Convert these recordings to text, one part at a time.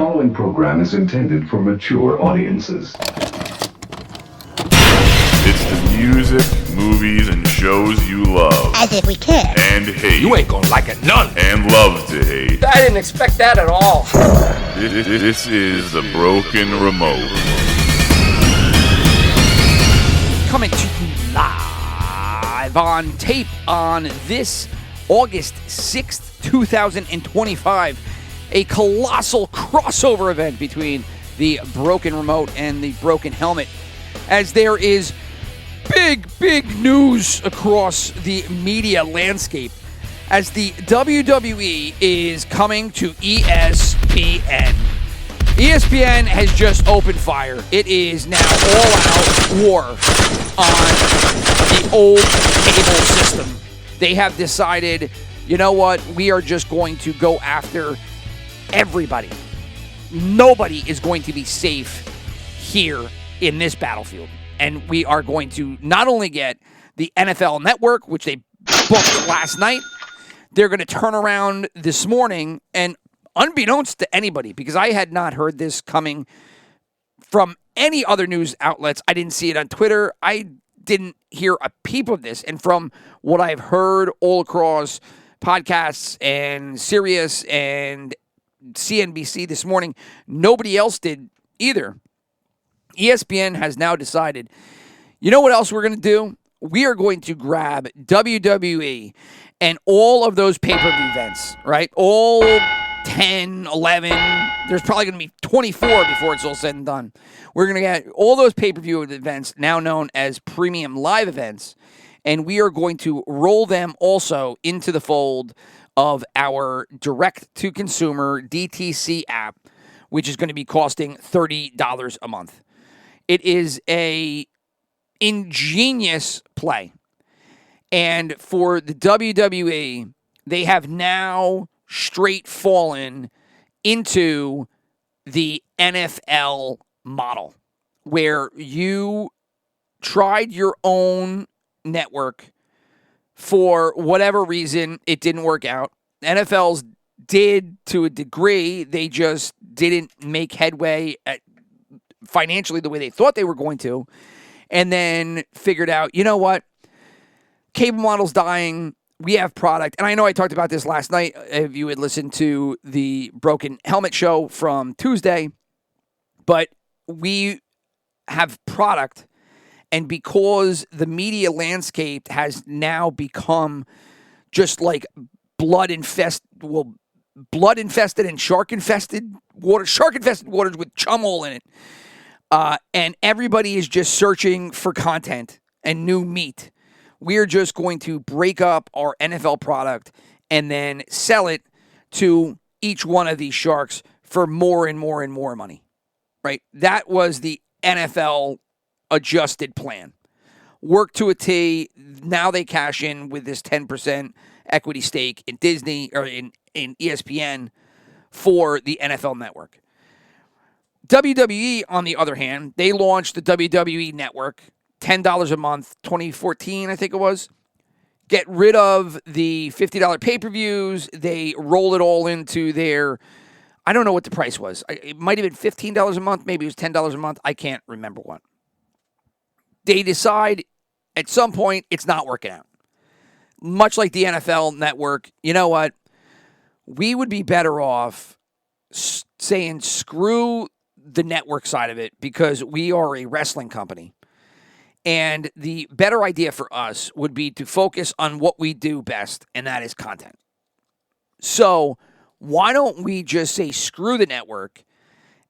following program is intended for mature audiences. It's the music, movies, and shows you love. As if we care. And hate. You ain't gonna like it none. And love to hate. I didn't expect that at all. This is the Broken Remote. Coming to you live on tape on this August 6th, 2025. A colossal crossover event between the Broken Remote and the Broken Helmet, as there is big news across the media landscape as the WWE is coming to ESPN. ESPN has just opened fire. It is now all-out war on the old cable system. They have decided, you know what, we are just going to go after everybody. Nobody is going to be safe here in this battlefield. And we are going to not only get the NFL Network, which they booked last night, they're going to turn around this morning, and unbeknownst to anybody, because I had not heard this coming from any other news outlets. I didn't see it on Twitter. I didn't hear a peep of this. And from what I've heard all across podcasts and Sirius and CNBC this morning, nobody else did either. ESPN has now decided, you know what else we're going to do? We are going to grab WWE and all of those pay-per-view events, right? All 10, 11, there's probably going to be 24 before it's all said and done. We're going to get all those pay-per-view events, now known as premium live events, and we are going to roll them also into the fold of our direct-to-consumer DTC app, which is going to be costing $30 a month. It is a ingenious play. And for the WWE, they have now straight fallen into the NFL model, where you tried your own network. For whatever reason, it didn't work out. NFL's did to a degree. They just didn't make headway financially the way they thought they were going to. And then figured out, you know what? Cable model's dying. We have product. And I know I talked about this last night. If you had listened to the Broken Helmet show from Tuesday. But we have product. And because the media landscape has now become just like blood-infested and shark-infested waters with chum hole in it. And everybody is just searching for content and new meat. We're just going to break up our NFL product and then sell it to each one of these sharks for more and more and more money. Right? That was the NFL adjusted plan. Work to a T. Now they cash in with this 10% equity stake in Disney or in ESPN for the NFL Network. WWE, on the other hand, they launched the WWE Network, $10 a month, 2014, I think it was. Get rid of the $50 pay-per-views. They roll it all into their, I don't know what the price was. It might have been $15 a month. Maybe it was $10 a month. I can't remember what. They decide at some point it's not working out. Much like the NFL Network, you know what? We would be better off saying screw the network side of it because we are a wrestling company. And the better idea for us would be to focus on what we do best, and that is content. So why don't we just say screw the network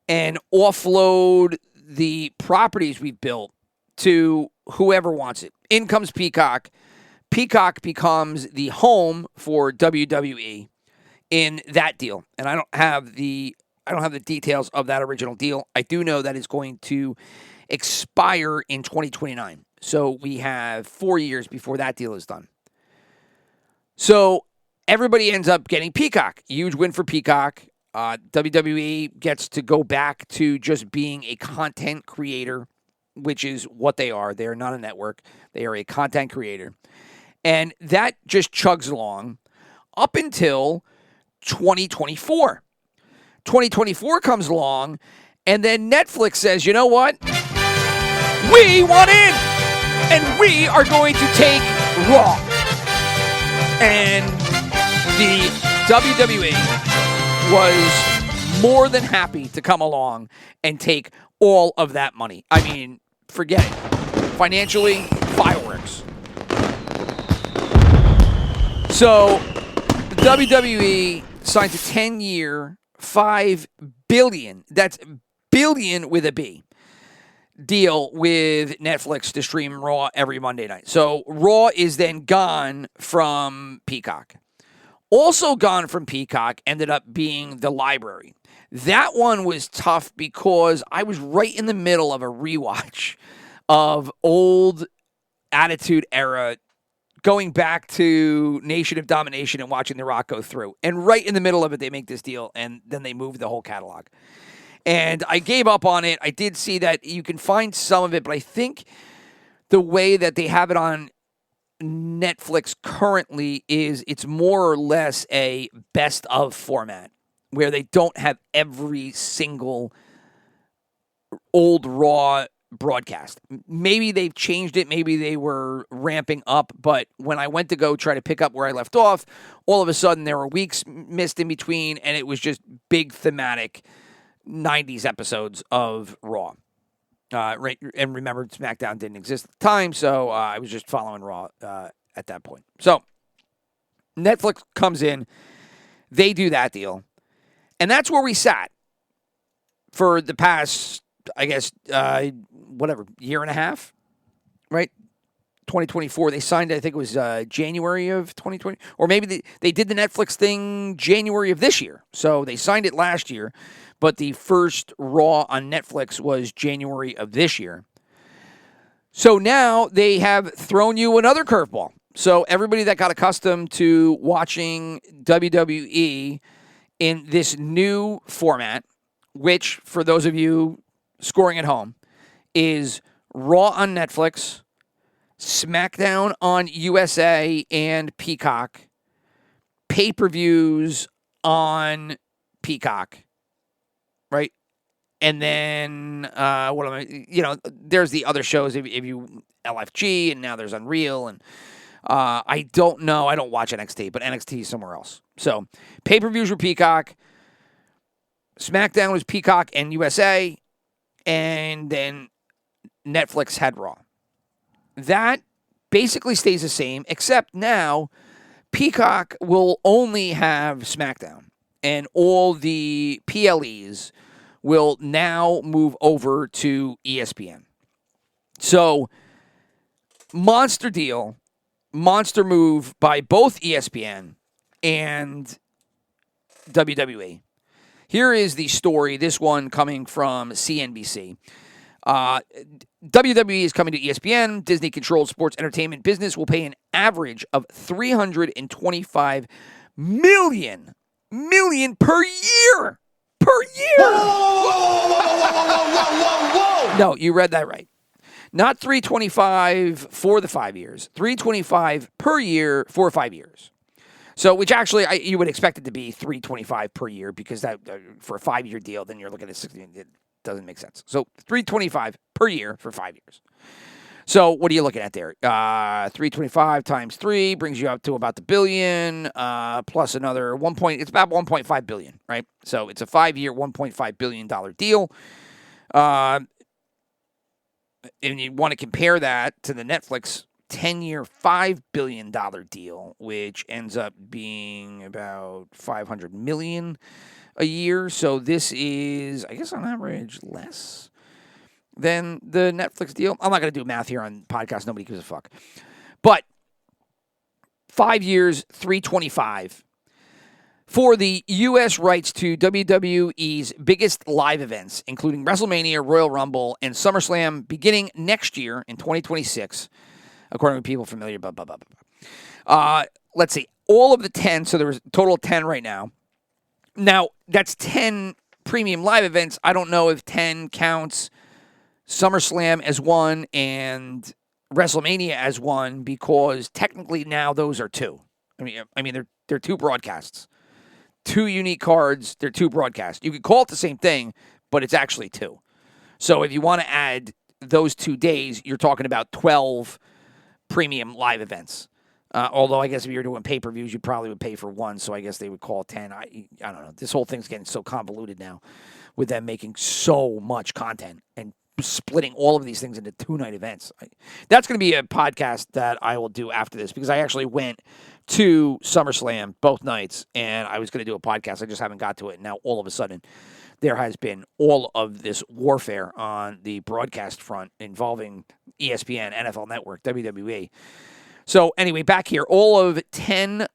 and offload the properties we've built to whoever wants it. In comes Peacock. Peacock becomes the home for WWE in that deal. And I don't have the details of that original deal. I do know that it's going to expire in 2029. So we have 4 years before that deal is done. So everybody ends up getting Peacock. Huge win for Peacock. WWE gets to go back to just being a content creator, which is what they are. They are not a network. They are a content creator. And that just chugs along up until 2024. 2024 comes along, and then Netflix says, you know what? We want in, and we are going to take Raw. And the WWE was more than happy to come along and take all of that money. I mean, forget it. Financially, fireworks. So, WWE signs a 10-year, $5 billion, that's billion with a B, deal with Netflix to stream Raw every Monday night. So Raw is then gone from Peacock. Also gone from Peacock ended up being the library. That one was tough because I was right in the middle of a rewatch of old Attitude Era, going back to Nation of Domination and watching The Rock go through. And right in the middle of it, they make this deal, and then they move the whole catalog. And I gave up on it. I did see that you can find some of it, but I think the way that they have it on Netflix currently is it's more or less a best of format where they don't have every single old Raw broadcast. Maybe they've changed it. Maybe they were ramping up. But when I went to go try to pick up where I left off, all of a sudden there were weeks missed in between, and it was just big thematic 90s episodes of Raw. Right, and remember, SmackDown didn't exist at the time, so I was just following Raw at that point. So Netflix comes in, they do that deal, and that's where we sat for the past, I guess, year and a half, right? 2024. They signed, I think it was January of 2020, or maybe they did the Netflix thing January of this year. So they signed it last year, but the first Raw on Netflix was January of this year. So now they have thrown you another curveball. So everybody that got accustomed to watching WWE in this new format, which for those of you scoring at home, is Raw on Netflix, SmackDown on USA and Peacock, pay-per-views on Peacock, right? And then, there's the other shows, if you, LFG, and now there's Unreal, and I don't know, I don't watch NXT, but NXT is somewhere else. So, pay-per-views were Peacock, SmackDown was Peacock and USA, and then Netflix had Raw. That basically stays the same, except now Peacock will only have SmackDown, and all the PLEs will now move over to ESPN. So, monster deal, monster move by both ESPN and WWE. Here is the story, this one coming from CNBC. WWE is coming to ESPN. Disney-controlled sports entertainment business will pay an average of $325 million per year. Per year! Whoa. No, you read that right. Not $325 for the 5 years. $325 per year for 5 years. So, which actually you would expect it to be $325 per year because that for a 5-year deal, then you're looking at 60. It doesn't make sense. So, $325 per year for 5 years. So, what are you looking at there? $325 times 3 brings you up to about the billion, plus another it's about $1.5 billion, right? So, it's a 5-year, $1.5 billion deal. And you want to compare that to the Netflix 10-year, $5 billion deal, which ends up being about $500 million a year. So this is, I guess, on average, less than the Netflix deal. I'm not going to do math here on podcast. Nobody gives a fuck. But 5 years, $325 for the U.S. rights to WWE's biggest live events, including WrestleMania, Royal Rumble, and SummerSlam, beginning next year in 2026. According to people familiar, blah, blah, blah, blah. Let's see. All of the 10, so there was a total of 10 right now. Now, that's 10 premium live events. I don't know if 10 counts SummerSlam as one and WrestleMania as one because technically now those are two. I mean they're two broadcasts. 2 unique cards. They're 2 broadcasts. You could call it the same thing, but it's actually 2. So if you want to add those 2 days, you're talking about 12 premium live events. Although I guess if you're doing pay-per-views, you probably would pay for 1, so I guess they would call it 10. I don't know. This whole thing's getting so convoluted now with them making so much content and splitting all of these things into 2-night events. That's going to be a podcast that I will do after this because I actually went to SummerSlam both nights, and I was going to do a podcast. I just haven't got to it. Now, all of a sudden, there has been all of this warfare on the broadcast front involving ESPN, NFL Network, WWE. So anyway, back here, all of 10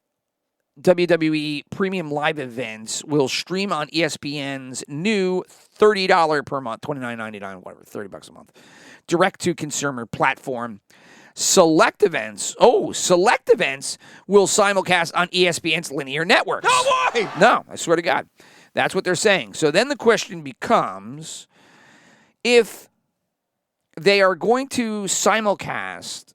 WWE premium live events will stream on ESPN's new $30 per month, $29.99, whatever, $30 a month, direct-to-consumer platform. Select events will simulcast on ESPN's linear networks. No way! No, I swear to God. That's what they're saying. So then the question becomes, if they are going to simulcast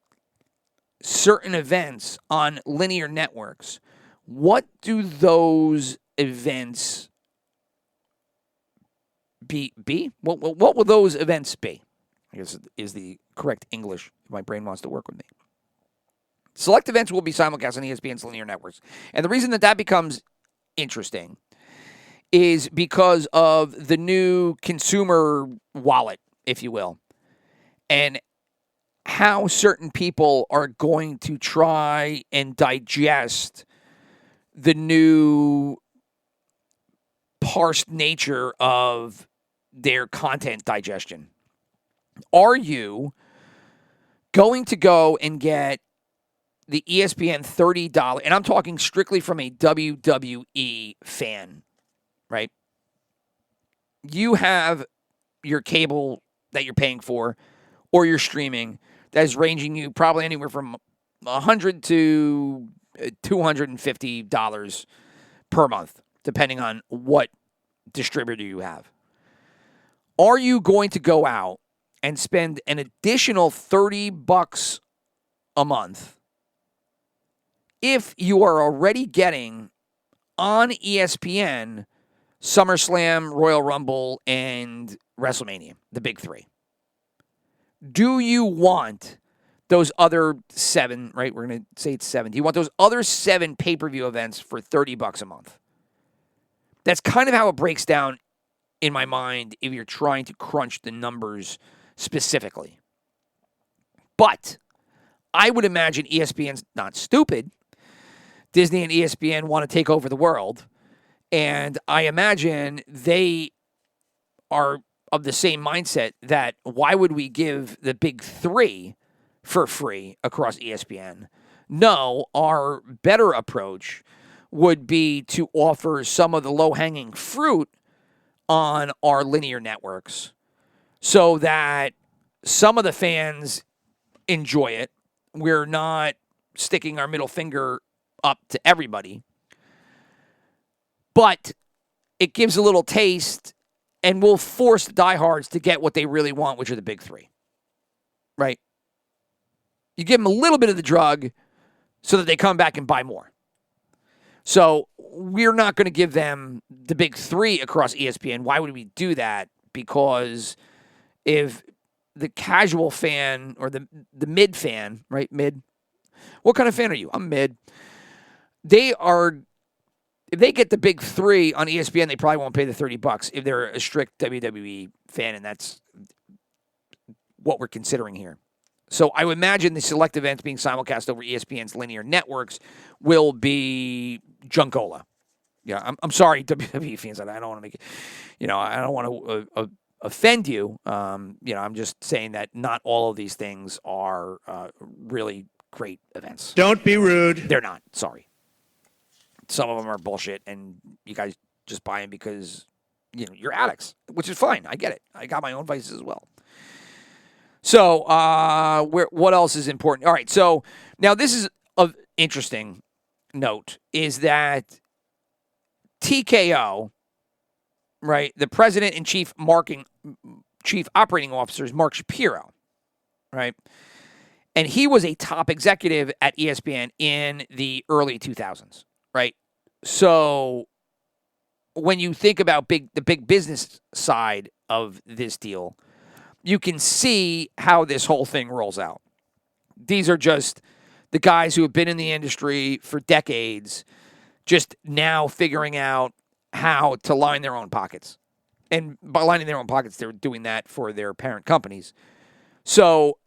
certain events on linear networks, what do those events be? What will those events be? I guess is the correct English if my brain wants to work with me. Select events will be simulcast on ESPN's linear networks. And the reason that becomes interesting is because of the new consumer wallet, if you will, and how certain people are going to try and digest the new parsed nature of their content digestion. Are you going to go and get the ESPN $30, and I'm talking strictly from a WWE fan, right? You have your cable that you're paying for, or your streaming that is ranging you probably anywhere from $100 to $250 per month, depending on what distributor you have. Are you going to go out and spend an additional $30 a month if you are already getting on ESPN SummerSlam, Royal Rumble, and WrestleMania, the big 3? Do you want those other 7, right? We're going to say it's 7. Do you want those other 7 pay-per-view events for $30 a month? That's kind of how it breaks down in my mind if you're trying to crunch the numbers specifically. But I would imagine ESPN's not stupid. Disney and ESPN want to take over the world. And I imagine they are of the same mindset that why would we give the big 3 for free across ESPN? No, our better approach would be to offer some of the low-hanging fruit on our linear networks so that some of the fans enjoy it. We're not sticking our middle finger up to everybody, but it gives a little taste and will force the diehards to get what they really want, which are the big 3, right? You give them a little bit of the drug so that they come back and buy more. So we're not going to give them the big 3 across ESPN. Why would we do that? Because if the casual fan or the mid fan, right? Mid. What kind of fan are you? I'm mid. If they get the big 3 on ESPN, they probably won't pay the $30 if they're a strict WWE fan, and that's what we're considering here. So I would imagine the select events being simulcast over ESPN's linear networks will be Junkola. Yeah, I'm sorry, WWE fans. I don't want to make it, I don't want to offend you. I'm just saying that not all of these things are really great events. Don't be rude. They're not. Sorry. Some of them are bullshit, and you guys just buy them because you're addicts, which is fine. I get it. I got my own vices as well. So, what else is important? All right. So now this is of interesting note is that TKO, right? The president and chief operating officer is Mark Shapiro, right? And he was a top executive at ESPN in the early 2000s, right? So when you think about the big business side of this deal, you can see how this whole thing rolls out. These are just the guys who have been in the industry for decades, just now figuring out how to line their own pockets. And by lining their own pockets, they're doing that for their parent companies. So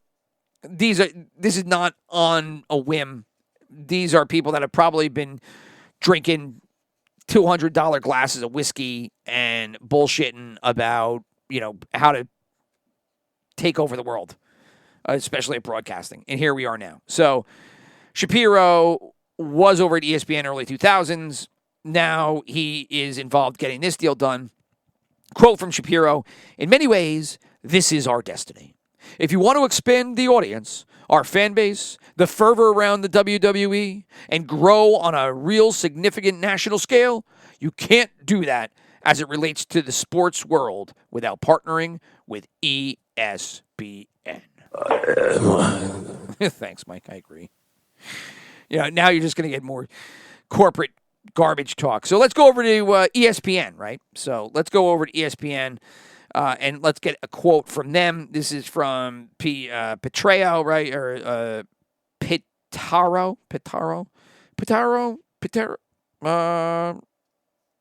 this is not on a whim. These are people that have probably been drinking $200 glasses of whiskey and bullshitting about, how to take over the world, especially at broadcasting. And here we are now. So Shapiro was over at ESPN early 2000s. Now he is involved getting this deal done. Quote from Shapiro, "In many ways, this is our destiny. If you want to expand the audience, our fan base, the fervor around the WWE, and grow on a real significant national scale, you can't do that as it relates to the sports world without partnering with ESPN." Thanks, Mike. I agree. Now you're just going to get more corporate garbage talk. So let's go over to ESPN, right? So let's go over to ESPN and let's get a quote from them. This is from Petrao, right? Or Pitaro,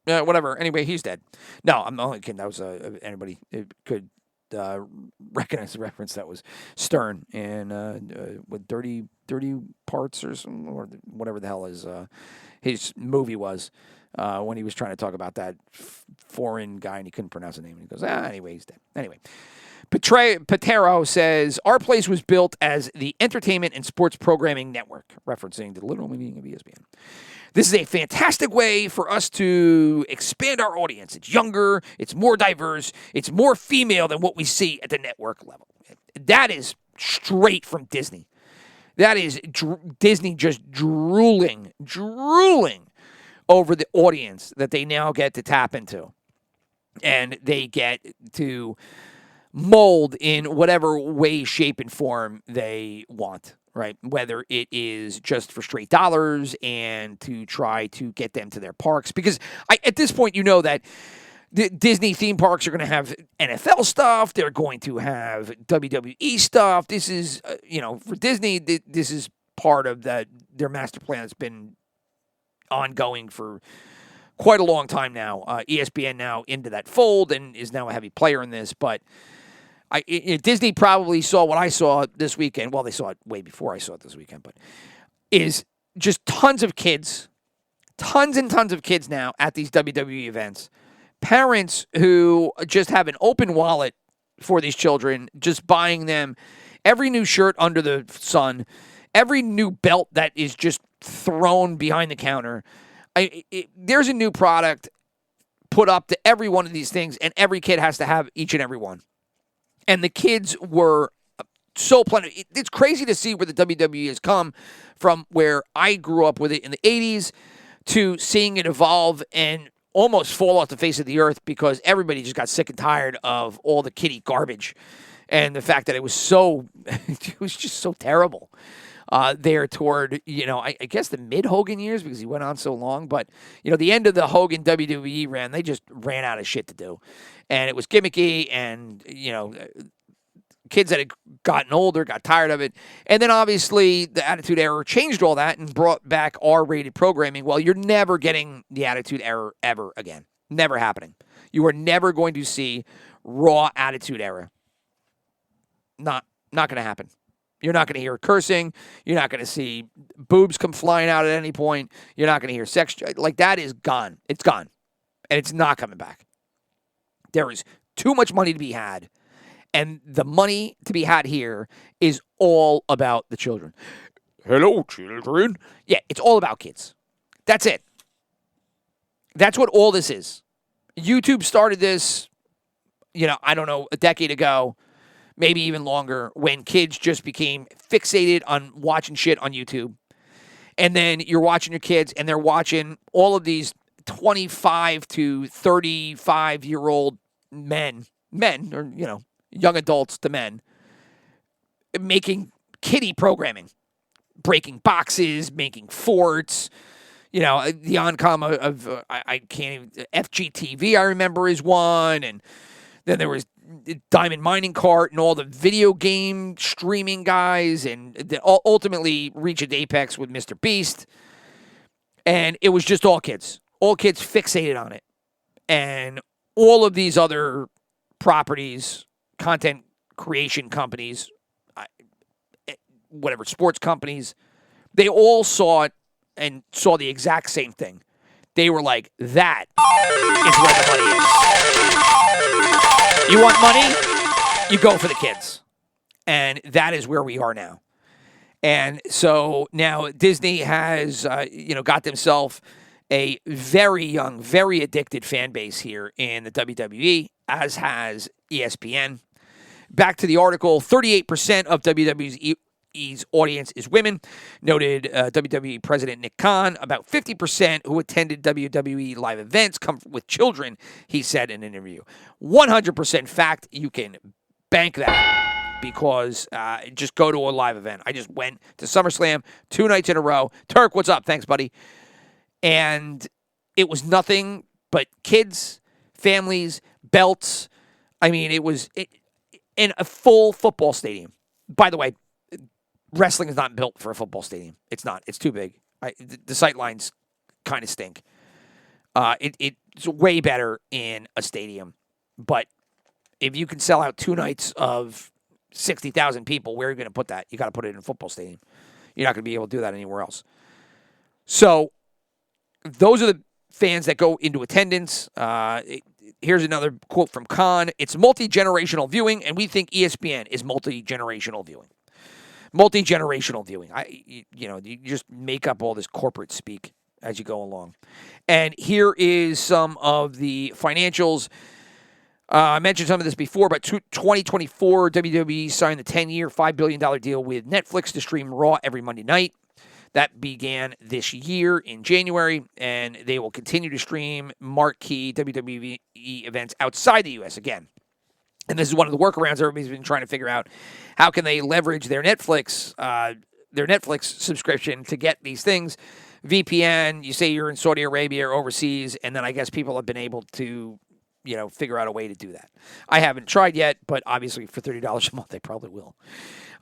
whatever. Anyway, he's dead. No, I'm only kidding. That was anybody could recognize the reference. That was Stern and with dirty parts or some, or whatever the hell his movie was when he was trying to talk about that foreign guy and he couldn't pronounce the name. And he goes, anyway, he's dead. Anyway, Patero says, "Our place was built as the entertainment and sports programming network," referencing the literal meaning of ESPN. "This is a fantastic way for us to expand our audience. It's younger, it's more diverse, it's more female than what we see at the network level." That is straight from Disney. That is Disney just drooling over the audience that they now get to tap into. And they get to mold in whatever way, shape, and form they want, right? Whether it is just for straight dollars and to try to get them to their parks. Because at this point, that the Disney theme parks are going to have NFL stuff. They're going to have WWE stuff. This is, for Disney, this is part of their master plan that's been ongoing for quite a long time now. ESPN now into that fold and is now a heavy player in this. But Disney probably saw what I saw this weekend. Well, they saw it way before I saw it this weekend. But is just tons and tons of kids now at these WWE events. Parents who just have an open wallet for these children, just buying them every new shirt under the sun, every new belt that is just thrown behind the counter. There's a new product put up to every one of these things, and every kid has to have each and every one. And the kids were so plenty. It's crazy to see where the WWE has come from, where I grew up with it in the 80s, to seeing it evolve and almost fall off the face of the earth because everybody just got sick and tired of all the kiddie garbage and the fact that it was just so terrible there toward, I guess the mid-Hogan years because he went on so long. But, the end of the Hogan WWE ran, they just ran out of shit to do. And it was gimmicky and, kids that had gotten older got tired of it. And then obviously the Attitude Era changed all that and brought back R-rated programming. Well, you're never getting the Attitude Era ever again. Never happening. You are never going to see raw Attitude Era. Not going to happen. You're not going to hear cursing. You're not going to see boobs come flying out at any point. You're not going to hear sex. Like, that is gone. It's gone. And it's not coming back. There is too much money to be had. And the money to be had here is all about the children. Hello, children. Yeah, it's all about kids. That's it. That's what all this is. YouTube started this, I don't know, a decade ago, maybe even longer, when kids just became fixated on watching shit on YouTube. And then you're watching your kids, and they're watching all of these 25 to 35-year-old men, or, young adults to men, making kiddie programming, breaking boxes, making forts, the oncom of I can't even, FGTV, I remember, is one. And then there was Diamond Mining Cart and all the video game streaming guys, and ultimately reached its apex with Mr. Beast. And it was just all kids fixated on it. And all of these other properties, content creation companies, whatever, sports companies, they all saw it and saw the exact same thing. They were like, that is where the money is. You want money? You go for the kids. And that is where we are now. And so now Disney has, got themselves a very young, very addicted fan base here in the WWE, as has ESPN. Back to the article, 38% of WWE's audience is women, noted WWE President Nick Khan. About 50% who attended WWE live events come with children, he said in an interview. 100% fact, you can bank that. Because just go to a live event. I just went to SummerSlam 2 nights in a row. Turk, what's up? Thanks, buddy. And it was nothing but kids, families, belts. I mean, it was in a full football stadium. By the way, wrestling is not built for a football stadium. It's not. It's too big. The sight lines kind of stink. It's way better in a stadium. But if you can sell out 2 nights of 60,000 people, where are you going to put that? You got to put it in a football stadium. You're not going to be able to do that anywhere else. So those are the fans that go into attendance. Here's another quote from Khan. It's multi-generational viewing, and we think ESPN is multi-generational viewing. Multi-generational viewing. You just make up all this corporate speak as you go along. And here is some of the financials. I mentioned some of this before, but 2024, WWE signed the 10-year, $5 billion deal with Netflix to stream Raw every Monday night. That began this year in January, and they will continue to stream marquee WWE events outside the U.S. again. And this is one of the workarounds everybody's been trying to figure out. How can they leverage their Netflix subscription to get these things? VPN, you say you're in Saudi Arabia or overseas, and then I guess people have been able to figure out a way to do that. I haven't tried yet, but obviously for $30 a month, they probably will.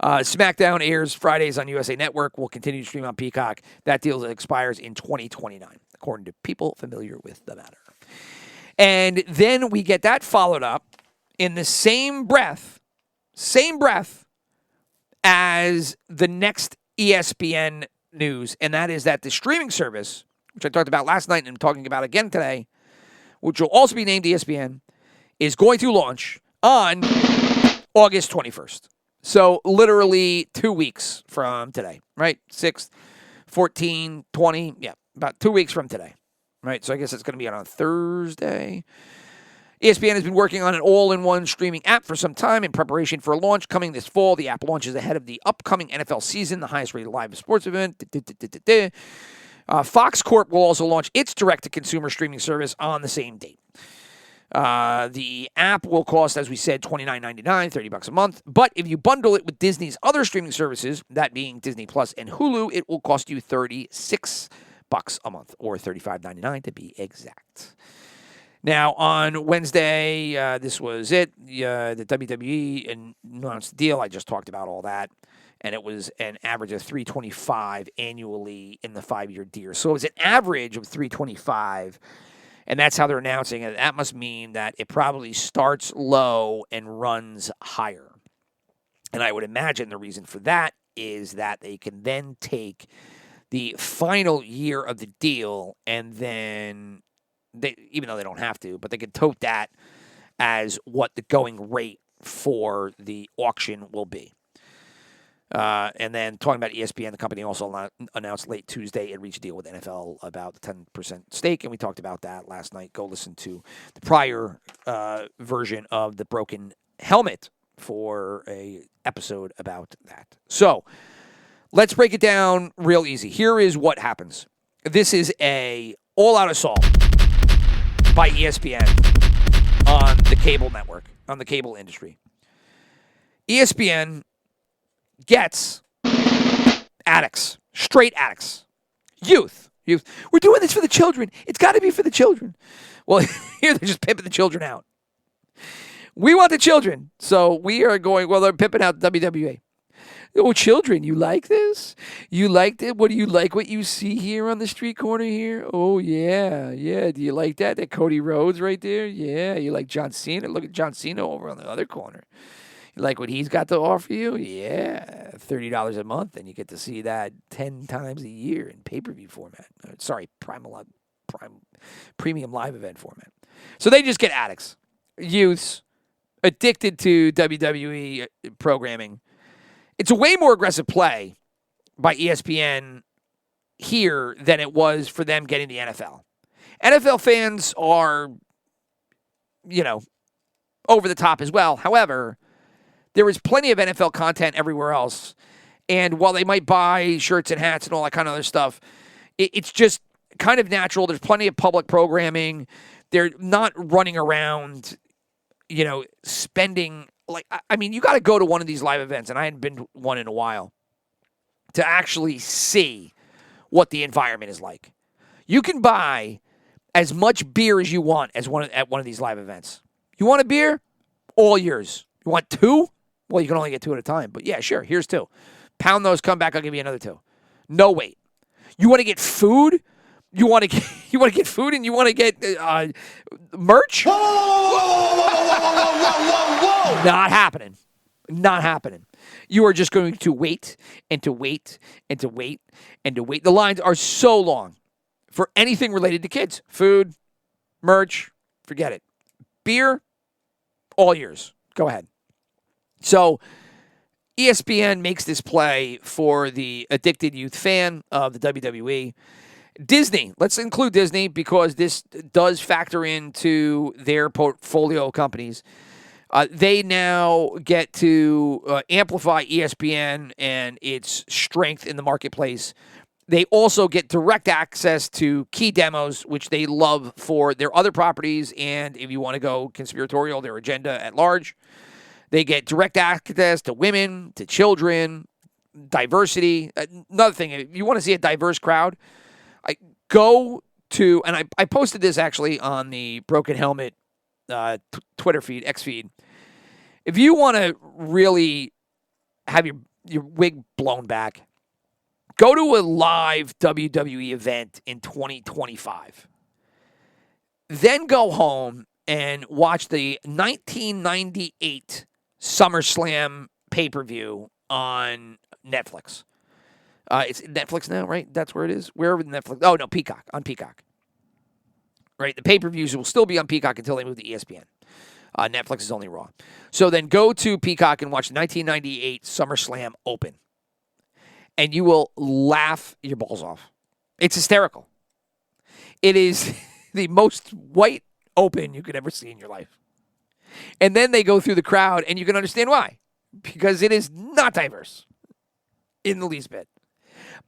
SmackDown airs Fridays on USA Network. Will continue to stream on Peacock. That deal expires in 2029, according to people familiar with the matter. And then we get that followed up in the same breath as the next ESPN news, and that is that the streaming service, which I talked about last night and I'm talking about again today, which will also be named ESPN, is going to launch on August 21st. So literally 2 weeks from today, right? 6th, 14, 20, about 2 weeks from today, right? So I guess it's going to be on Thursday. ESPN has been working on an all-in-one streaming app for some time in preparation for a launch coming this fall. The app launches ahead of the upcoming NFL season, the highest-rated live sports event. Fox Corp will also launch its direct-to-consumer streaming service on the same date. The app will cost, as we said, $29.99, $30 a month. But if you bundle it with Disney's other streaming services, that being Disney Plus and Hulu, it will cost you $36 a month, or $35.99 to be exact. Now, on Wednesday, this was it. The WWE announced the deal. I just talked about all that. And it was an average of $325 annually in the 5-year deal. So it was an average of $325, and that's how they're announcing it. That must mean that it probably starts low and runs higher. And I would imagine the reason for that is that they can then take the final year of the deal and then, even though they don't have to, but they can tote that as what the going rate for the auction will be. And then talking about ESPN, the company also announced late Tuesday it reached a deal with NFL about the 10% stake, and we talked about that last night. Go listen to the prior version of the Broken Helmet for a episode about that. So let's break it down real easy. Here is what happens. This is a all-out assault by ESPN on the cable network, on the cable industry. ESPN gets addicts, straight addicts, youth, Youth, we're doing this for the children. It's got to be for the children. Well, here they're just pimping the children out. We want the children, so we are going, well, they're pimping out WWE. Oh, children, you like this? You liked it? What do you like what you see here on the street corner here? Oh, yeah. Do you like that? That Cody Rhodes right there? Yeah. You like John Cena? Look at John Cena over on the other corner. You like what he's got to offer you? Yeah. $30 a month, and you get to see that 10 times a year in pay-per-view format. Premium live event format. So they just get addicts, youths, addicted to WWE programming. It's a way more aggressive play by ESPN here than it was for them getting the NFL. NFL fans are, over the top as well. However, there is plenty of NFL content everywhere else. And while they might buy shirts and hats and all that kind of other stuff, it's just kind of natural. There's plenty of public programming. They're not running around, spending. You got to go to one of these live events, and I hadn't been to one in a while, to actually see what the environment is like. You can buy as much beer as you want at one of these live events. You want a beer? All yours. You want 2? Well, you can only get 2 at a time, but yeah, sure, here's 2. Pound those, come back, I'll give you another 2. No wait. You want to get food? You want to get food and you want to get merch? Whoa. Not happening. Not happening. You are just going to wait and to wait and to wait and to wait. The lines are so long for anything related to kids. Food, merch, forget it. Beer, all yours. Go ahead. So ESPN makes this play for the addicted youth fan of the WWE. Disney, let's include Disney because this does factor into their portfolio companies. They now get to amplify ESPN and its strength in the marketplace. They also get direct access to key demos, which they love for their other properties. And if you want to go conspiratorial, their agenda at large, they get direct access to women, to children, diversity. Another thing, if you want to see a diverse crowd, go to, and I posted this actually on the Broken Helmet Twitter feed, X feed. If you want to really have your wig blown back, go to a live WWE event in 2025. Then go home and watch the 1998 SummerSlam pay-per-view on Netflix. It's Netflix now, right? That's where it is? Wherever Netflix. Oh, no, Peacock. On Peacock. Right? The pay-per-views will still be on Peacock until they move to ESPN. Netflix is only Raw. So then go to Peacock and watch the 1998 SummerSlam Open. And you will laugh your balls off. It's hysterical. It is the most white Open you could ever see in your life. And then they go through the crowd, and you can understand why. Because it is not diverse in the least bit.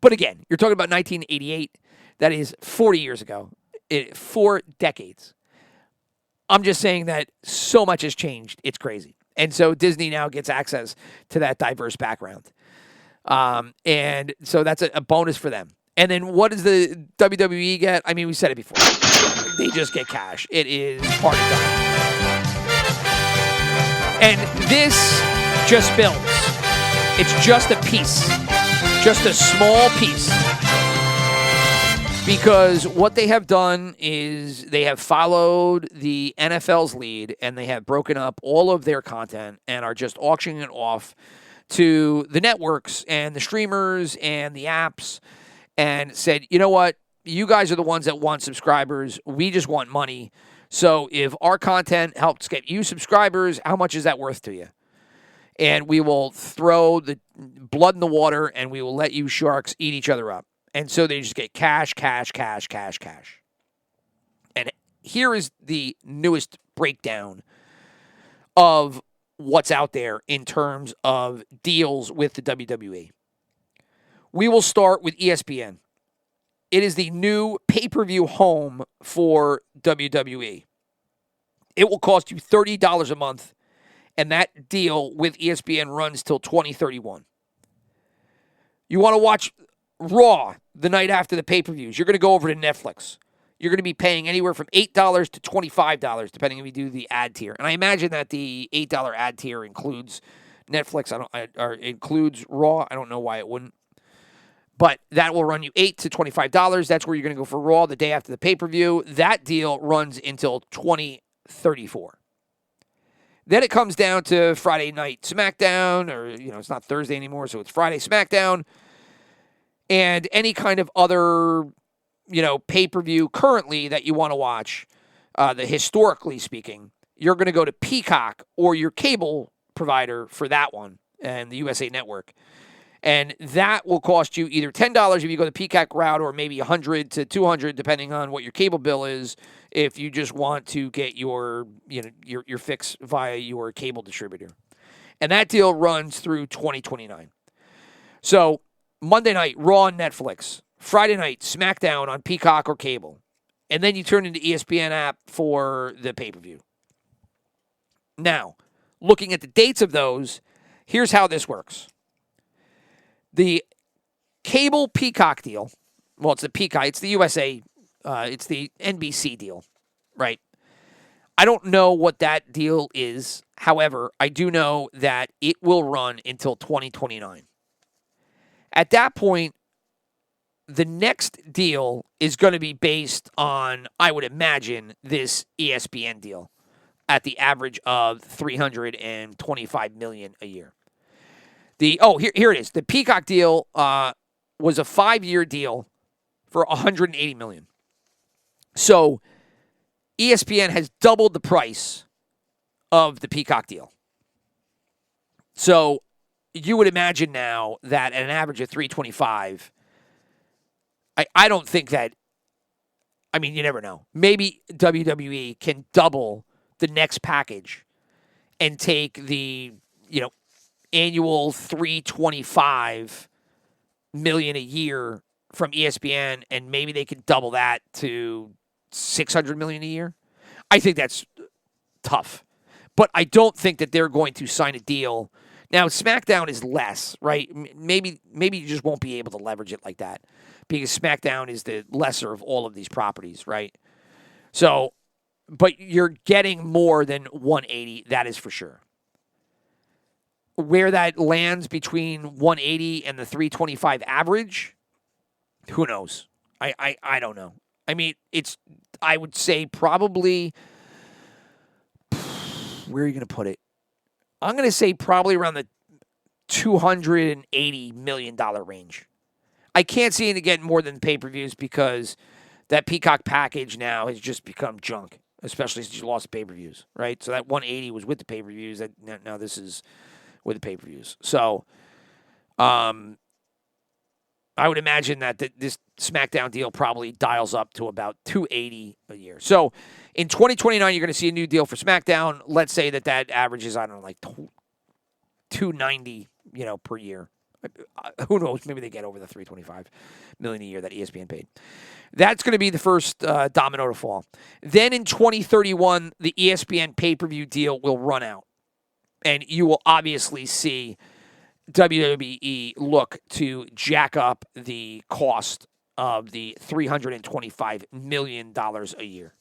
But again, you're talking about 1988. That is 40 years ago. 4 decades. I'm just saying that so much has changed. It's crazy. And so Disney now gets access to that diverse background. And so that's a bonus for them. And then what does the WWE get? I mean, we said it before. They just get cash. It is party time. And this just builds. It's just a piece. Just a small piece. Because what they have done is they have followed the NFL's lead and they have broken up all of their content and are just auctioning it off to the networks and the streamers and the apps and said, you know what? You guys are the ones that want subscribers. We just want money. So if our content helps get you subscribers, how much is that worth to you? And we will throw the blood in the water and we will let you sharks eat each other up. And so they just get cash. And here is the newest breakdown of what's out there in terms of deals with the WWE. We will start with ESPN. It is the new pay-per-view home for WWE. It will cost you $30 a month, and that deal with ESPN runs till 2031. You want to watch Raw, the night after the pay-per-views, you're going to go over to Netflix. You're going to be paying anywhere from $8 to $25, depending if you do the ad tier. And I imagine that the $8 ad tier includes Netflix, or includes Raw. I don't know why it wouldn't. But that will run you $8 to $25. That's where you're going to go for Raw the day after the pay-per-view. That deal runs until 2034. Then it comes down to Friday Night SmackDown, or, it's not Thursday anymore, so it's Friday SmackDown. And any kind of other, pay-per-view currently that you want to watch, historically speaking, you're going to go to Peacock or your cable provider for that one, and the USA Network. And that will cost you either $10 if you go the Peacock route, or maybe $100 to $200, depending on what your cable bill is, if you just want to get your fix via your cable distributor. And that deal runs through 2029. So Monday night, Raw on Netflix. Friday night, SmackDown on Peacock or cable. And then you turn into ESPN app for the pay-per-view. Now, looking at the dates of those, here's how this works. The cable Peacock deal, well, it's the Peacock, it's the USA, it's the NBC deal, right? I don't know what that deal is. However, I do know that it will run until 2029. At that point, the next deal is going to be based on, I would imagine, this ESPN deal at the average of $325 million a year. Here it is. The Peacock deal was a 5-year deal for $180 million. So ESPN has doubled the price of the Peacock deal. So you would imagine now that at an average of $325, I don't think that, you never know. Maybe WWE can double the next package and take the, annual $325 million a year from ESPN, and maybe they could double that to $600 million a year. I think that's tough, but I don't think that they're going to sign a deal. Now, SmackDown is less, right? Maybe you just won't be able to leverage it like that because SmackDown is the lesser of all of these properties, right? So, but you're getting more than 180, that is for sure. Where that lands between 180 and the 325 average, who knows? I don't know. I would say probably, where are you going to put it? I'm going to say probably around the $280 million range. I can't see it getting more than pay-per-views because that Peacock package now has just become junk, especially since you lost the pay-per-views, right? So that 180 was with the pay-per-views. Now this is with the pay-per-views. So I would imagine that this SmackDown deal probably dials up to about $280 a year. So in 2029, you're going to see a new deal for SmackDown. Let's say that averages, I don't know, like $290, per year. Who knows? Maybe they get over the $325 million a year that ESPN paid. That's going to be the first domino to fall. Then in 2031, the ESPN pay-per-view deal will run out. And you will obviously see WWE look to jack up the cost of the $325 million a year.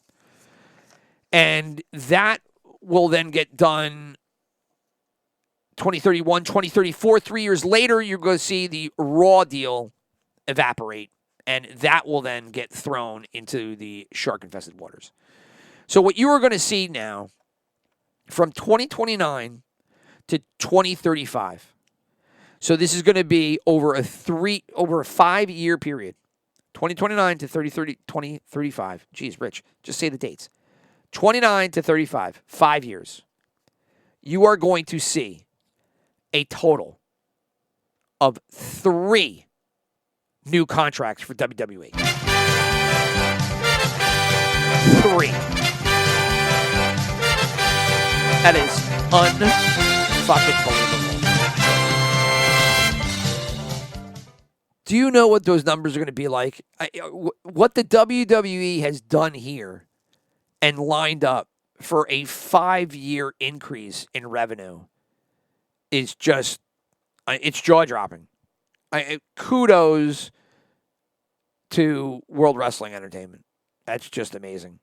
And that will then get done 2031, 2034. 3 years later, you're going to see the Raw deal evaporate. And that will then get thrown into the shark-infested waters. So what you are going to see now from 2029 to 2035. So this is going to be over a 5-year period. 2029 to 2035. Geez, Rich, just say the dates. 29 to 35, 5 years. You are going to see a total of 3 new contracts for WWE. 3. That is unfucking believable. Do you know what those numbers are going to be like? What the WWE has done here and lined up for a 5-year increase in revenue is just, it's jaw-dropping. Kudos to World Wrestling Entertainment. That's just amazing.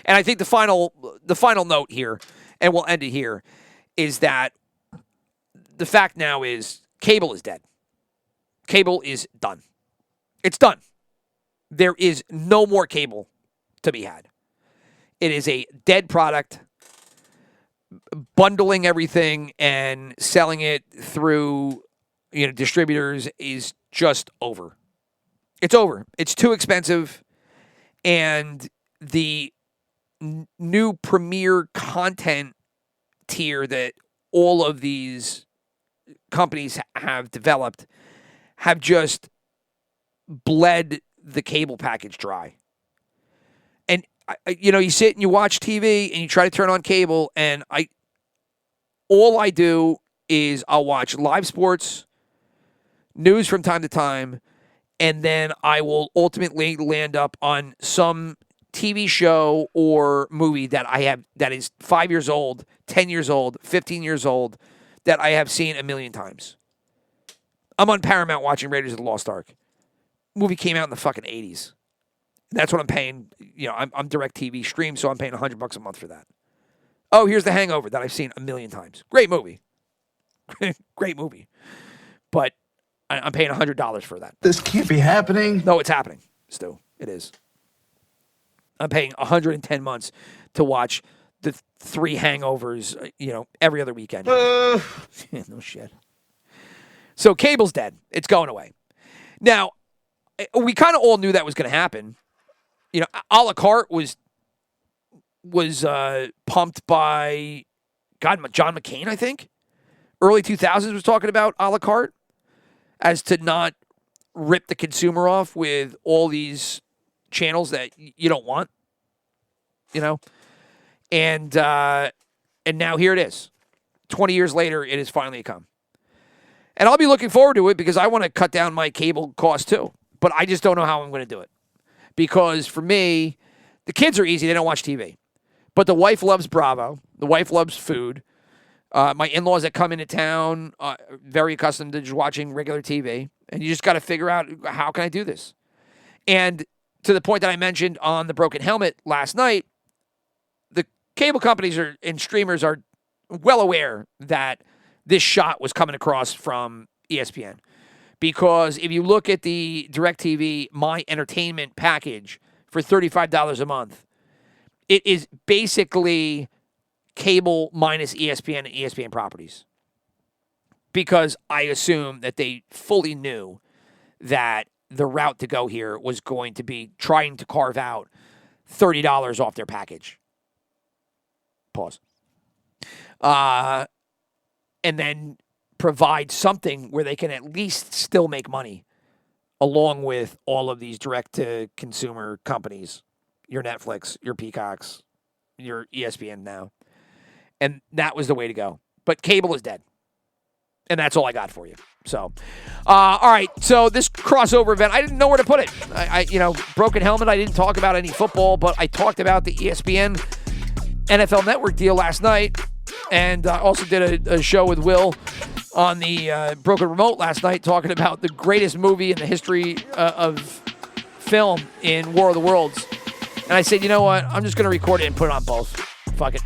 And I think the final note here, and we'll end it here, is that the fact now is cable is dead. Cable is done. It's done. There is no more cable to be had. It is a dead product. Bundling everything and selling it through, distributors is just over. It's over. It's too expensive. And the new premier content tier that all of these companies have developed have just bled the cable package dry. And, you sit and you watch TV and you try to turn on cable, and all I do is I'll watch live sports, news from time to time, and then I will ultimately land up on some TV show or movie that is 5 years old, 10 years old, 15 years old, that I have seen a million times. I'm on Paramount watching Raiders of the Lost Ark. Movie came out in the fucking 80s. That's what I'm paying. I'm direct TV stream, so I'm paying $100 a month for that. Oh, here's The Hangover that I've seen a million times. Great movie. Great movie. But I'm paying $100 for that. This can't be happening. No, it's happening, Stu. It is. I'm paying 110 months to watch the 3 hangovers, every other weekend. No shit. So cable's dead. It's going away. Now, we kind of all knew that was going to happen. A la carte was pumped by, John McCain, I think. Early 2000s was talking about a la carte as to not rip the consumer off with all these channels that you don't want, And now here it is. 20 years later, it has finally come. And I'll be looking forward to it because I want to cut down my cable cost too. But I just don't know how I'm going to do it. Because for me, the kids are easy. They don't watch TV. But the wife loves Bravo. The wife loves food. My in-laws that come into town are very accustomed to just watching regular TV. And you just got to figure out, how can I do this? And to the point that I mentioned on the Broken Helmet last night, the cable companies and streamers are well aware that this shot was coming across from ESPN. Because if you look at the DirecTV My Entertainment package for $35 a month, it is basically cable minus ESPN and ESPN properties. Because I assume that they fully knew that the route to go here was going to be trying to carve out $30 off their package. Pause. And then provide something where they can at least still make money along with all of these direct-to-consumer companies, your Netflix, your Peacocks, your ESPN now. And that was the way to go. But cable is dead. And that's all I got for you. So, all right. So this crossover event, I didn't know where to put it. Broken Helmet, I didn't talk about any football, but I talked about the ESPN NFL Network deal last night. And I also did a show with Will on the Broken Remote last night talking about the greatest movie in the history of film in War of the Worlds. And I said, you know what? I'm just going to record it and put it on both. Fuck it.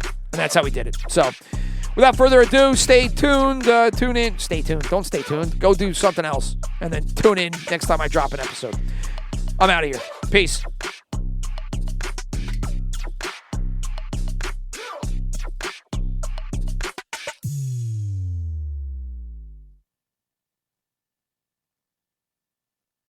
And that's how we did it. So, without further ado, stay tuned. Tune in. Stay tuned. Don't stay tuned. Go do something else. And then tune in next time I drop an episode. I'm out of here. Peace.